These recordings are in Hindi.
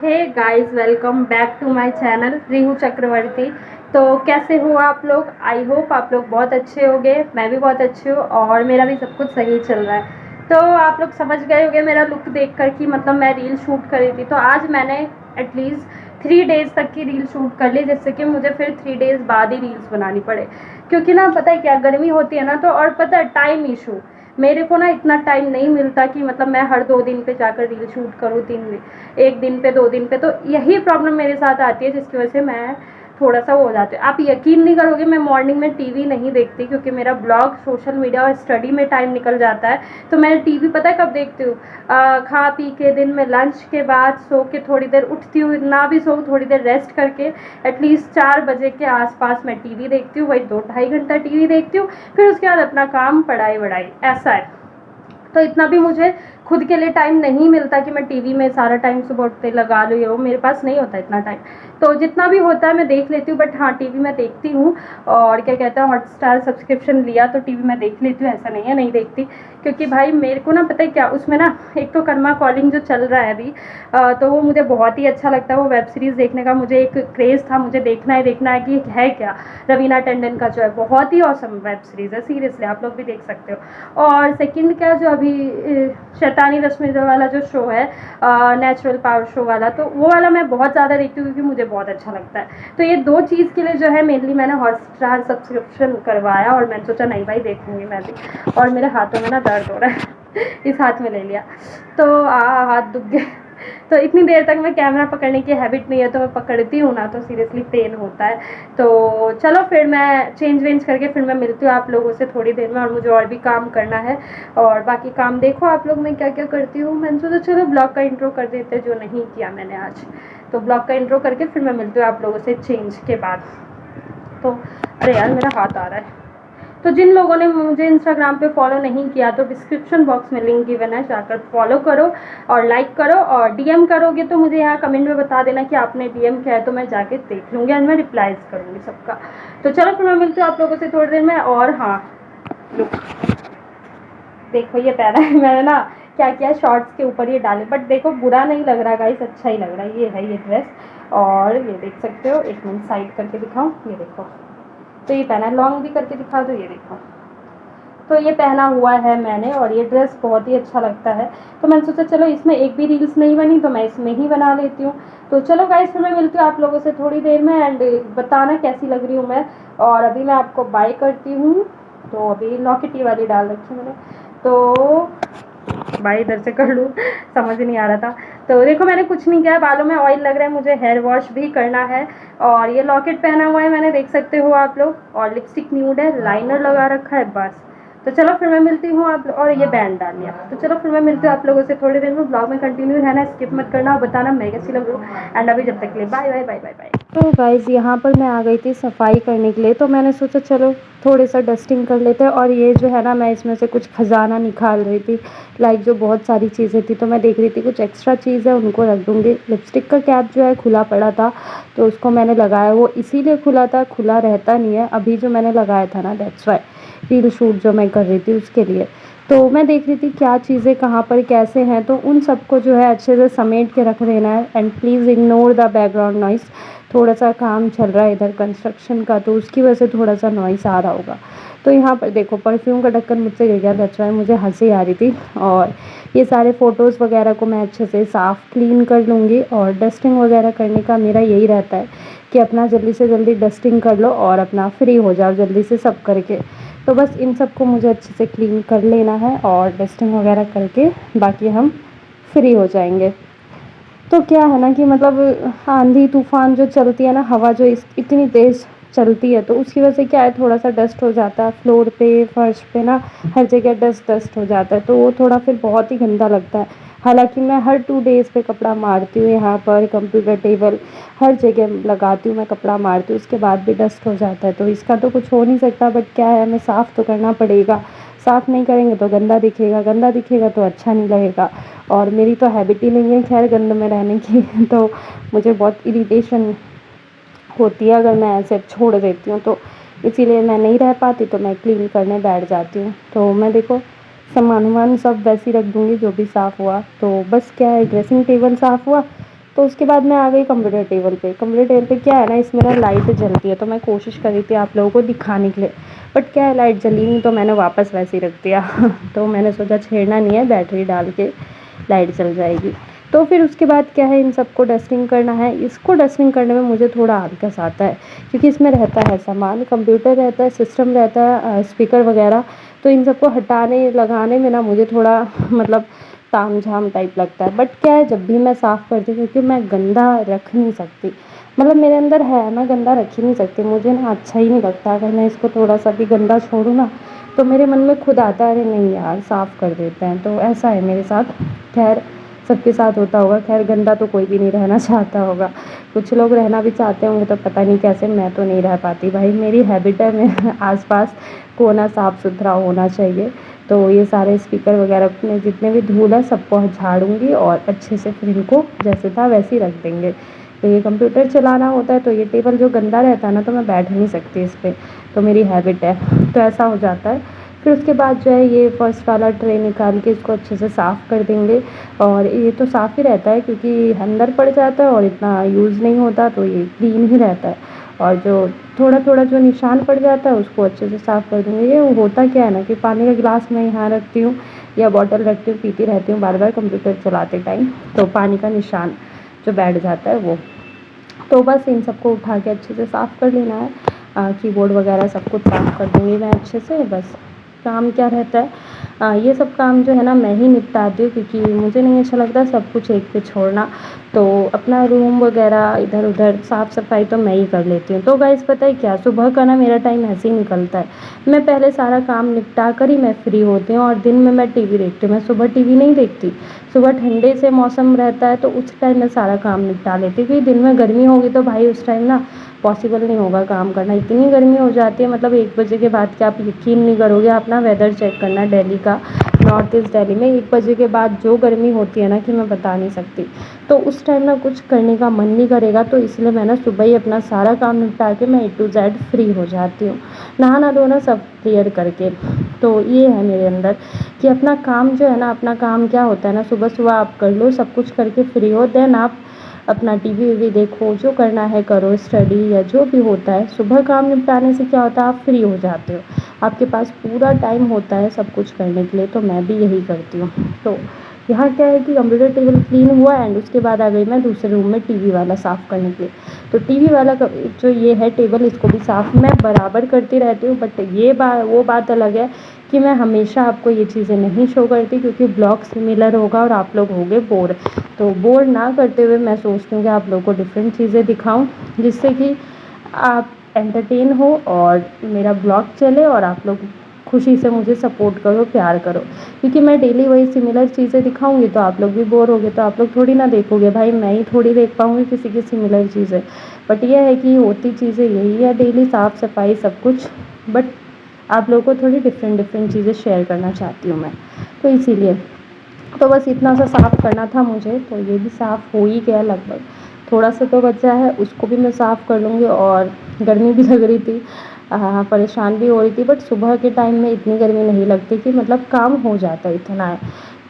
Hey guys, welcome back to my channel Rihu Chakraborty. तो कैसे हो आप लोग? आई होप आप लोग बहुत अच्छे होंगे। मैं भी बहुत अच्छी हूँ और मेरा भी सब कुछ सही चल रहा है। तो आप लोग समझ गए होंगे मेरा लुक देख कर कि मतलब मैं रील शूट करी थी। तो आज मैंने एटलीस्ट 3 डेज़ तक की रील शूट कर ली, जिससे कि मुझे फिर 3 डेज़ बाद ही रील्स बनानी पड़े। क्योंकि ना पता है क्या, गर्मी होती है ना, तो और पता है टाइम इशू, मेरे को ना इतना टाइम नहीं मिलता कि मतलब मैं हर 2 दिन पे जाकर रील शूट करूँ, 3 दिन, 1 दिन पे 2 दिन पे। तो यही प्रॉब्लम मेरे साथ आती है, जिसकी वजह से मैं थोड़ा सा वो हो जाती है। आप यकीन नहीं करोगे, मैं मॉर्निंग में टीवी नहीं देखती, क्योंकि मेरा ब्लॉग, सोशल मीडिया और स्टडी में टाइम निकल जाता है। तो मैं टीवी पता है कब देखती हूँ? खा पी के दिन में लंच के बाद सो के थोड़ी देर उठती हूँ, ना भी सो थोड़ी देर रेस्ट करके एटलीस्ट 4 बजे के आसपास मैं टीवी देखती हूँ। वही 2-2.5 घंटा टीवी देखती हूँ। फिर उसके बाद अपना काम, पढ़ाई वढ़ाई, ऐसा है। तो इतना भी मुझे खुद के लिए टाइम नहीं मिलता कि मैं टीवी में सारा टाइम सुबह उठते लगा लूँ, ये वो मेरे पास नहीं होता इतना टाइम। तो जितना भी होता है मैं देख लेती हूँ, बट हाँ, टीवी मैं देखती हूँ। और क्या कहते हैं, हॉटस्टार सब्सक्रिप्शन लिया तो टीवी मैं देख लेती हूँ, ऐसा नहीं है नहीं देखती। क्योंकि भाई मेरे को ना पता है क्या, उसमें ना एक तो कर्मा कॉलिंग जो चल रहा है अभी, तो वो मुझे बहुत ही अच्छा लगता है। वो वेब सीरीज़ देखने का मुझे एक क्रेज़ था, मुझे देखना है कि है क्या। रवीना टंडन का जो है, बहुत ही औसम वेब सीरीज़ है, सीरियसली आप लोग भी देख सकते हो। और सेकंड क्या, जो अभी शैतानी रश्मि वाला जो शो है, नेचुरल पावर शो वाला, तो वो वाला मैं बहुत ज़्यादा देखती हूँ, क्योंकि मुझे बहुत अच्छा लगता है। तो ये दो चीज़ के लिए जो है मेनली मैंने हॉटस्टार सब्सक्रिप्शन करवाया, और मैंने सोचा नहीं भाई, देखूंगी मैं भी। और मेरे हाथों में ना दर्द हो रहा है इस हाथ में ले लिया तो हाथ दुख गए। तो इतनी देर तक मैं कैमरा पकड़ने की हैबिट नहीं है, तो मैं पकड़ती हूँ ना तो सीरियसली पेन होता है। तो चलो फिर मैं चेंज वेंज करके फिर मैं मिलती हूँ आप लोगों से थोड़ी देर में, और मुझे और भी काम करना है। और बाकी काम देखो आप लोग, मैं क्या क्या करती हूँ। मैंने सोचा चलो ब्लॉग का इंट्रो कर देते, जो नहीं किया मैंने आज। तो ब्लॉग का इंट्रो करके फिर मैं मिलती हूँ आप लोगों से चेंज के बाद। तो अरे यार, मेरा हाथ आ रहा है। तो जिन लोगों ने मुझे इंस्टाग्राम पे फॉलो नहीं किया, तो डिस्क्रिप्शन बॉक्स में लिंक गिवन है, जाकर फॉलो करो और लाइक करो। और डीएम करोगे तो मुझे यहाँ कमेंट में बता देना कि आपने डीएम किया है, तो मैं जाके देख लूँगी और मैं रिप्लाईज करूँगी सबका। तो चलो फिर मैं मिलती हूँ आप लोगों से थोड़ी देर में। और हाँ, लुक देखो, ये पहना है मैंने ना, क्या किया, शॉर्ट्स के ऊपर ये डाले, बट देखो बुरा नहीं लग रहा गाइस, अच्छा ही लग रहा है। ये है ये ड्रेस, और ये देख सकते हो। एक मिनट साइड करके दिखाऊँ, ये देखो। तो ये पहना है, लॉन्ग भी करके दिखा दो, ये देखो। तो ये पहना हुआ है मैंने, और ये ड्रेस बहुत ही अच्छा लगता है। तो मैंने सोचा चलो इसमें एक भी रील्स नहीं बनी, तो मैं इसमें ही बना लेती हूँ। तो चलो गाइस, फिर मैं मिलती हूँ आप लोगों से थोड़ी देर में, एंड बताना कैसी लग रही हूँ मैं। और अभी मैं आपको बाय करती हूँ। तो अभी लॉकेट ये वाली डाल रखी मैंने, तो बाय इधर से कर लूँ समझ नहीं आ रहा था। तो देखो, मैंने कुछ नहीं किया, बालों में ऑयल लग रहा है, मुझे हेयर वॉश भी करना है। और ये लॉकेट पहना हुआ है मैंने, देख सकते हो आप लोग। और लिपस्टिक न्यूड है, लाइनर लगा रखा है, बस। तो चलो फिर मैं मिलती हूँ आप, और ये बैंड डाल लिया। तो चलो फिर मैं मिलती हूँ आप लोगों से थोड़ी देर में। ब्लॉग में कंटिन्यू रहना, स्किप मत करना, और बताना मैं कैसी लग रही हूँ। एंड अभी जब तक के लिए bye bye bye bye bye. तो गाइज, यहाँ पर मैं आ गई थी सफाई करने के लिए, तो मैंने सोचा चलो थोड़े सा डस्टिंग कर लेते हैं। और ये जो है ना, मैं इसमें से कुछ खजाना निकाल रही थी, लाइक जो बहुत सारी चीज़ें थी, तो मैं देख रही थी कुछ एक्स्ट्रा चीज़ है, उनको रख दूँगी। लिपस्टिक का कैप जो है खुला पड़ा था, तो उसको मैंने लगाया। वो इसीलिए खुला था, खुला रहता नहीं है अभी, जो मैंने लगाया था ना, दैट्स वाई। रील शूट जो मैं कर रही थी उसके लिए। तो मैं देख रही थी क्या चीज़ें कहाँ पर कैसे हैं, तो उन सबको जो है अच्छे से समेट के रख देना है। And please ignore the background noise. थोड़ा सा काम चल रहा है इधर कंस्ट्रक्शन का, तो उसकी वजह से थोड़ा सा नॉइस आ रहा होगा। तो यहाँ पर देखो, परफ्यूम का ढक्कन मुझसे गिर गया, दैट्स वाई मुझे हंसी आ रही थी। और ये सारे फ़ोटोज़ वगैरह को मैं अच्छे से साफ़ क्लीन कर लूँगी। और डस्टिंग वगैरह करने का मेरा यही रहता है कि अपना जल्दी से जल्दी डस्टिंग कर लो और अपना फ्री हो जाओ जल्दी से सब करके। तो बस इन सब को मुझे अच्छे से क्लीन कर लेना है, और डस्टिंग वगैरह करके बाकी हम फ्री हो जाएंगे। तो क्या है ना कि मतलब आंधी तूफ़ान जो चलती है ना, हवा जो इतनी तेज़ चलती है, तो उसकी वजह से क्या है, थोड़ा सा डस्ट हो जाता है फ्लोर पे, फर्श पे ना, हर जगह डस्ट डस्ट हो जाता है, तो वो थोड़ा फिर बहुत ही गंदा लगता है। हालांकि मैं हर 2 डेज़ पे कपड़ा मारती हूँ, यहाँ पर कंप्यूटर टेबल हर जगह लगाती हूँ, मैं कपड़ा मारती हूँ, उसके बाद भी डस्ट हो जाता है। तो इसका तो कुछ हो नहीं सकता, बट क्या है, हमें साफ़ तो करना पड़ेगा। साफ़ नहीं करेंगे तो गंदा दिखेगा, गंदा दिखेगा तो अच्छा नहीं लगेगा। और मेरी तो हैबिट ही नहीं है खैर गंद में रहने की तो मुझे बहुत इरिटेशन होती है अगर मैं ऐसे छोड़ देती हूँ, तो इसीलिए मैं नहीं रह पाती, तो मैं क्लीन करने बैठ जाती हूँ। तो मैं देखो, सामान वामान सब वैसे ही रख दूँगी जो भी साफ़ हुआ। तो बस क्या है, ड्रेसिंग टेबल साफ़ हुआ, तो उसके बाद मैं आ गई कंप्यूटर टेबल पे। कंप्यूटर टेबल पे क्या है ना, इसमें ना लाइट जलती है, तो मैं कोशिश कर रही थी आप लोगों को दिखाने के लिए, बट क्या है लाइट जली नहीं, तो मैंने वापस वैसे ही रख दिया। तो मैंने सोचा छेड़ना नहीं है, बैटरी डाल के लाइट चल जाएगी। तो फिर उसके बाद क्या है, इन सबको डस्टिंग करना है। इसको डस्टिंग करने में मुझे थोड़ा आलस आता है, क्योंकि इसमें रहता है सामान, कंप्यूटर रहता है, सिस्टम रहता है, स्पीकर वगैरह, तो इन सबको हटाने लगाने में ना मुझे थोड़ा मतलब तामझाम टाइप लगता है। बट क्या है, जब भी मैं साफ़ करती हूँ, क्योंकि मैं गंदा रख नहीं सकती, मतलब मेरे अंदर है, मैं गंदा रख ही नहीं सकती, मुझे ना अच्छा ही नहीं लगता अगर मैं इसको थोड़ा सा भी गंदा छोड़ूँ ना, तो मेरे मन में खुद आता है अरे नहीं यार साफ़ कर देते हैं। तो ऐसा है मेरे साथ। खैर सबके साथ होता होगा, खैर गंदा तो कोई भी नहीं रहना चाहता होगा, कुछ लोग रहना भी चाहते होंगे, तो पता नहीं कैसे, मैं तो नहीं रह पाती भाई, मेरी हैबिट है मेरे आसपास कोना साफ़ सुथरा होना चाहिए। तो ये सारे स्पीकर वगैरह में जितने भी धूल है सबको झाड़ूंगी और अच्छे से फिर इनको जैसे था वैसे ही रख देंगे। तो ये कंप्यूटर चलाना होता है, तो ये टेबल जो गंदा रहता है ना, तो मैं बैठ नहीं सकती इस पर, तो मेरी हैबिट है, तो ऐसा हो जाता है। फिर उसके बाद जो है ये फर्स्ट वाला ट्रे निकाल के इसको अच्छे से साफ़ कर देंगे। और ये तो साफ़ ही रहता है क्योंकि अंदर पड़ जाता है और इतना यूज़ नहीं होता, तो ये क्लीन ही रहता है। और जो थोड़ा थोड़ा जो निशान पड़ जाता है उसको अच्छे से साफ़ कर दूँगी। ये होता क्या है ना कि पानी का गिलास मैं यहाँ रखती हूँ या बॉटल रखती हूँ, पीती रहती हूँ बार बार कंप्यूटर चलाते टाइम, तो पानी का निशान जो बैठ जाता है वो, तो बस इन सबको उठा के अच्छे से साफ़ कर लेना है। कीबोर्ड वगैरह सब कुछ साफ़ कर दूँगी मैं अच्छे से। बस काम क्या रहता है, ये सब काम जो है ना मैं ही निपटाती हूँ, क्योंकि मुझे नहीं अच्छा लगता सब कुछ एक पे छोड़ना। तो अपना रूम वगैरह इधर उधर साफ़ सफाई तो मैं ही कर लेती हूँ। तो गाइस पता है क्या, सुबह का ना मेरा टाइम ऐसे ही निकलता है, मैं पहले सारा काम निपटा कर ही मैं फ्री होती हूँ, और दिन में मैं टीवी देखती हूँ। मैं सुबह टीवी नहीं देखती, सुबह ठंडे से मौसम रहता है तो उस टाइम मैं सारा काम निपटा लेती हूँ, क्योंकि दिन में गर्मी होगी तो भाई उस टाइम ना पॉसिबल नहीं होगा काम करना, इतनी गर्मी हो जाती है। मतलब 1 बजे के बाद क्या, आप यकीन नहीं करोगे, आप ना वेदर चेक करना दिल्ली का, नॉर्थ ईस्ट दिल्ली में 1 बजे के बाद जो गर्मी होती है ना कि मैं बता नहीं सकती। तो उस टाइम ना कुछ करने का मन नहीं करेगा, तो इसलिए मैं ना सुबह ही अपना सारा काम निपटा के मैं A to Z फ्री हो जाती हूँ, नहाना धोना सब क्लियर करके। तो ये है मेरे अंदर कि अपना काम जो है ना, अपना काम क्या होता है ना, सुबह सुबह आप कर लो, सब कुछ करके फ्री हो, देन आप अपना टीवी वीवी देखो, जो करना है करो, स्टडी या जो भी होता है। सुबह काम निपटाने से क्या होता है, आप फ्री हो जाते हो, आपके पास पूरा टाइम होता है सब कुछ करने के लिए। तो मैं भी यही करती हूँ। तो यहाँ क्या है कि कंप्यूटर टेबल क्लीन हुआ एंड उसके बाद आ गई मैं दूसरे रूम में टीवी वाला साफ़ करने के लिए। तो टीवी वाला जो ये है टेबल, इसको भी साफ़ मैं बराबर करती रहती हूँ, बट ये वो बात अलग है कि मैं हमेशा आपको ये चीज़ें नहीं शो करती, क्योंकि ब्लॉग सिमिलर होगा और आप लोग होंगे बोर। तो बोर ना करते हुए मैं सोचती हूँ कि आप लोगों को डिफरेंट चीज़ें दिखाऊं, जिससे कि आप एंटरटेन हो और मेरा ब्लॉग चले और आप लोग खुशी से मुझे सपोर्ट करो, प्यार करो। क्योंकि मैं डेली वही सिमिलर चीज़ें दिखाऊंगी तो आप लोग भी बोर होगे, तो आप लोग थोड़ी ना देखोगे भाई, मैं ही थोड़ी देख पाऊँगी किसी की सिमिलर चीज़ें। बट यह है कि होती चीज़ें यही है, डेली साफ़ सफाई सब कुछ, बट आप लोगों को थोड़ी डिफरेंट डिफरेंट चीज़ें शेयर करना चाहती हूँ मैं, तो इसीलिए। तो बस इतना सा साफ़ करना था मुझे, तो ये भी साफ़ हो ही गया लगभग, थोड़ा सा तो बचा है, उसको भी मैं साफ़ कर लूँगी। और गर्मी भी लग रही थी, परेशान भी हो रही थी, बट सुबह के टाइम में इतनी गर्मी नहीं लगती कि मतलब काम हो जाता है, इतना है।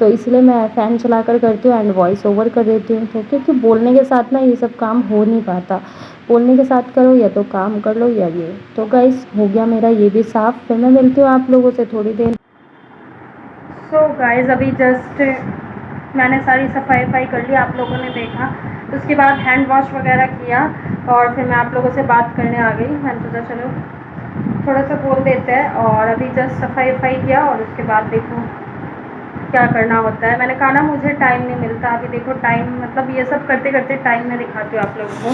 तो इसलिए मैं फ़ैन चला कर करती हूँ एंड वॉइस ओवर कर देती हूँ, तो क्योंकि बोलने के साथ ना ये सब काम हो नहीं पाता, बोलने के साथ करो या तो काम कर लो या ये। तो गाइस हो गया मेरा ये भी साफ़, फिर मैं मिलती हूँ आप लोगों से थोड़ी देर। सो गाइस अभी जस्ट मैंने सारी सफाई वफाई कर ली, आप लोगों ने देखा। उसके बाद हैंड वॉश वगैरह किया और फिर मैं आप लोगों से बात करने आ गई। मैंने सोचा चलो थोड़ा सा बोल देते हैं, और अभी जस्ट सफाई वफाई किया और उसके बाद देखो क्या करना होता है। मैंने कहा ना मुझे टाइम नहीं मिलता, अभी देखो टाइम, मतलब ये सब करते करते टाइम मैं दिखाती हूँ आप लोगों को।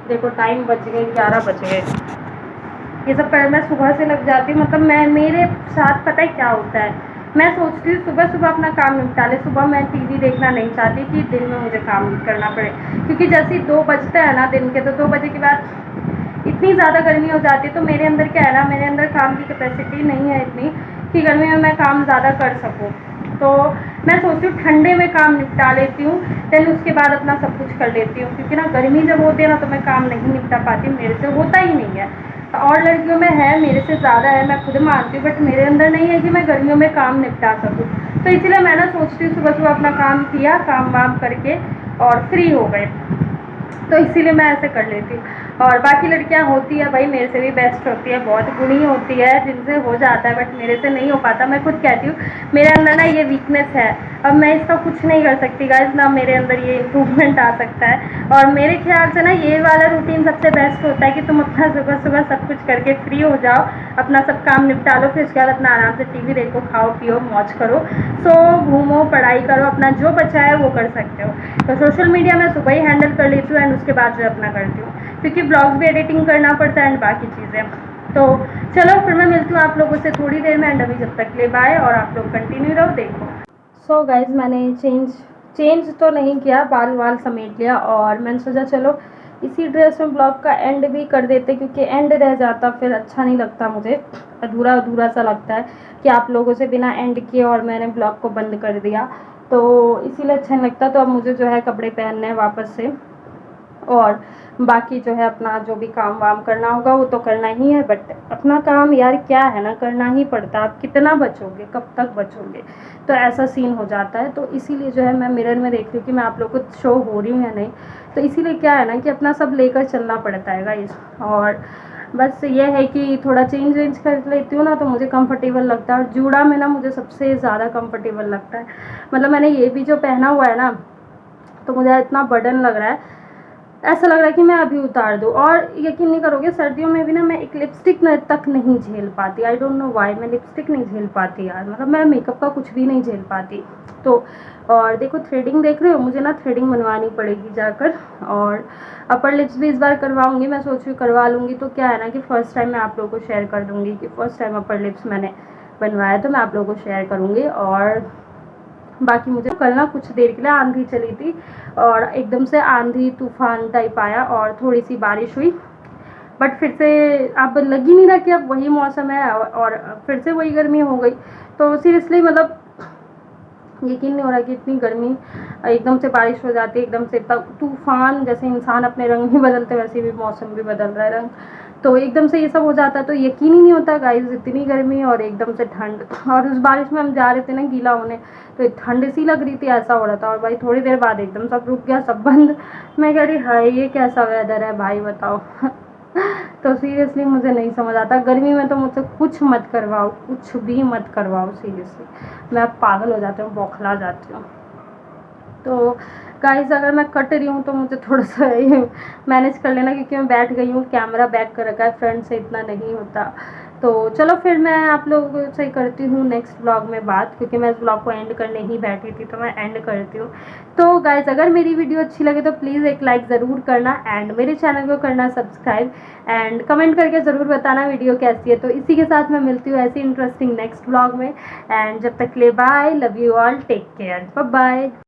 देखो टाइम बच गए, 11 बज गए, ये सब कर मैं सुबह से लग जाती हूँ। मतलब मैं, मेरे साथ पता है क्या होता है, मैं सोचती हूँ सुबह सुबह अपना काम निपटा ले। सुबह मैं टीवी देखना नहीं चाहती कि दिन में मुझे काम करना पड़े, क्योंकि जैसे ही 2 बजते हैं ना दिन के, तो 2 बजे के बाद इतनी ज़्यादा गर्मी हो जाती है। तो मेरे अंदर क्या है ना, मेरे अंदर काम की कैपेसिटी नहीं है इतनी कि गर्मी में मैं काम ज़्यादा कर सकूँ। तो मैं सोचती हूँ ठंडे में काम निपटा लेती हूँ, देन उसके बाद अपना सब कुछ कर लेती हूँ, क्योंकि ना गर्मी जब होती है ना तो मैं काम नहीं निपटा पाती, मेरे से होता ही नहीं है। और लड़कियों में है, मेरे से ज़्यादा है, मैं खुद मानती हूँ, बट मेरे अंदर नहीं है कि मैं गर्मियों में काम निपटा सकूँ। तो इसीलिए मैं ना सोचती हूँ सुबह सुबह अपना काम किया, काम वाम करके और फ्री हो गए, तो इसीलिए मैं ऐसे कर लेती हूँ। और बाकी लड़कियां होती है भाई, मेरे से भी बेस्ट होती है, बहुत गुणी होती है, जिनसे हो जाता है, बट मेरे से नहीं हो पाता। मैं खुद कहती हूँ मेरे अंदर ना ये वीकनेस है, अब मैं इसका कुछ नहीं कर सकती गाइस, ना मेरे अंदर ये इम्प्रूवमेंट आ सकता है। और मेरे ख्याल से ना ये वाला रूटीन सबसे बेस्ट होता है कि तुम अपना सुबह सुबह सब कुछ करके फ्री हो जाओ, अपना सब काम निपटा लो, फिर उसके बाद अपना आराम से टीवी देखो, खाओ पियो, मौज करो, सो घूमो, पढ़ाई करो, अपना जो बचा है वो कर सकते हो। तो सोशल मीडिया मैं सुबह ही हैंडल कर लेती हूँ एंड उसके बाद जो अपना करती हूँ, क्योंकि ब्लॉग्स भी एडिटिंग करना पड़ता है एंड बाकी चीज़ें। तो चलो फिर मैं मिलती हूँ आप लोगों से थोड़ी देर में, एंड अभी जब तक ले बाय, और आप लोग कंटिन्यू रहो देखो। सो गाइज मैंने चेंज तो नहीं किया, बाल वाल समेट लिया, और मैंने सोचा चलो इसी ड्रेस में ब्लॉग का एंड भी कर देते, क्योंकि एंड रह जाता फिर अच्छा नहीं लगता, मुझे अधूरा अधूरा सा लगता है कि आप लोगों से बिना एंड किए और मैंने ब्लॉग को बंद कर दिया, तो इसीलिए अच्छा नहीं लगता। तो अब मुझे जो है कपड़े पहनने हैं वापस से, और बाकी जो है अपना जो भी काम वाम करना होगा वो तो करना ही है, बट अपना काम यार क्या है ना, करना ही पड़ता है। आप कितना बचोगे, कब तक बचोगे, तो ऐसा सीन हो जाता है। तो इसीलिए जो है मैं मिरर में देख रही हूँ कि मैं आप लोग को शो हो रही हूँ या नहीं, तो इसीलिए क्या है ना कि अपना सब लेकर चलना पड़ता है गाइस। और बस ये है कि थोड़ा चेंज वेंज कर लेती हूँ ना तो मुझे कंफर्टेबल लगता है, और जूड़ा में ना मुझे सबसे ज़्यादा कंफर्टेबल लगता है। मतलब मैंने ये भी जो पहना हुआ है ना, तो मुझे इतना बर्डन लग रहा है, ऐसा लग रहा है कि मैं अभी उतार दूँ। और यकीन नहीं करोगे, सर्दियों में भी ना मैं एक लिपस्टिक तक नहीं झेल पाती, आई डोंट नो वाई, मैं लिपस्टिक नहीं झेल पाती यार, मतलब मैं मेकअप का कुछ भी नहीं झेल पाती। तो और देखो थ्रेडिंग देख रहे हो, मुझे ना थ्रेडिंग बनवानी पड़ेगी जाकर, और अपर लिप्स भी इस बार करवाऊंगी, मैं सोच रही हूँ करवा लूँगी। तो क्या है ना कि फ़र्स्ट टाइम मैं आप लोगों को शेयर कर दूँगी कि फ़र्स्ट टाइम अपर लिप्स मैंने बनवाया, तो मैं आप लोगों को शेयर करूँगी। और बाकी मुझे कल ना कुछ देर के लिए आंधी चली थी, और एकदम से आंधी तूफान टाइप आया और थोड़ी सी बारिश हुई, बट फिर से अब लग ही नहीं रहा कि अब वही मौसम है, और फिर से वही गर्मी हो गई। तो सीरियसली मतलब यकीन नहीं हो रहा कि इतनी गर्मी, एकदम से बारिश हो जाती है, एकदम से तूफान, जैसे इंसान अपने रंग भी बदलते वैसे भी मौसम भी बदल रहा है रंग, तो एकदम से ये सब हो जाता है। तो यकीन ही नहीं होता गाइस, इतनी गर्मी और एकदम से ठंड। और उस बारिश में हम जा रहे थे ना गीला होने, तो ठंड सी लग रही थी, ऐसा हो रहा था। और भाई थोड़ी देर बाद एकदम सब रुक गया, सब बंद। मैं कह रही हाय ये कैसा वेदर है भाई, बताओ। तो सीरियसली मुझे नहीं समझ आता, गर्मी में तो मुझसे कुछ मत करवाओ, कुछ भी मत करवाओ सीरियसली, मैं पागल हो जाती हूँ, बौखला जाती हूँ। तो गाइस अगर मैं कट रही हूँ तो मुझे थोड़ा सा मैनेज कर लेना, क्योंकि मैं बैठ गई हूँ, कैमरा बैक कर रखा है, फ्रंट से इतना नहीं होता। तो चलो फिर मैं आप लोगों से करती हूँ नेक्स्ट ब्लॉग में बात, क्योंकि मैं इस ब्लॉग को एंड करने ही बैठी थी, तो मैं एंड करती हूँ। तो गाइस अगर मेरी वीडियो अच्छी लगे तो प्लीज़ एक लाइक ज़रूर करना, एंड मेरे चैनल को करना सब्सक्राइब, एंड कमेंट करके ज़रूर बताना वीडियो कैसी है। तो इसी के साथ मैं मिलती हूँ ऐसी इंटरेस्टिंग नेक्स्ट ब्लॉग में, एंड जब तक ले bye, love you all, take care, bye bye.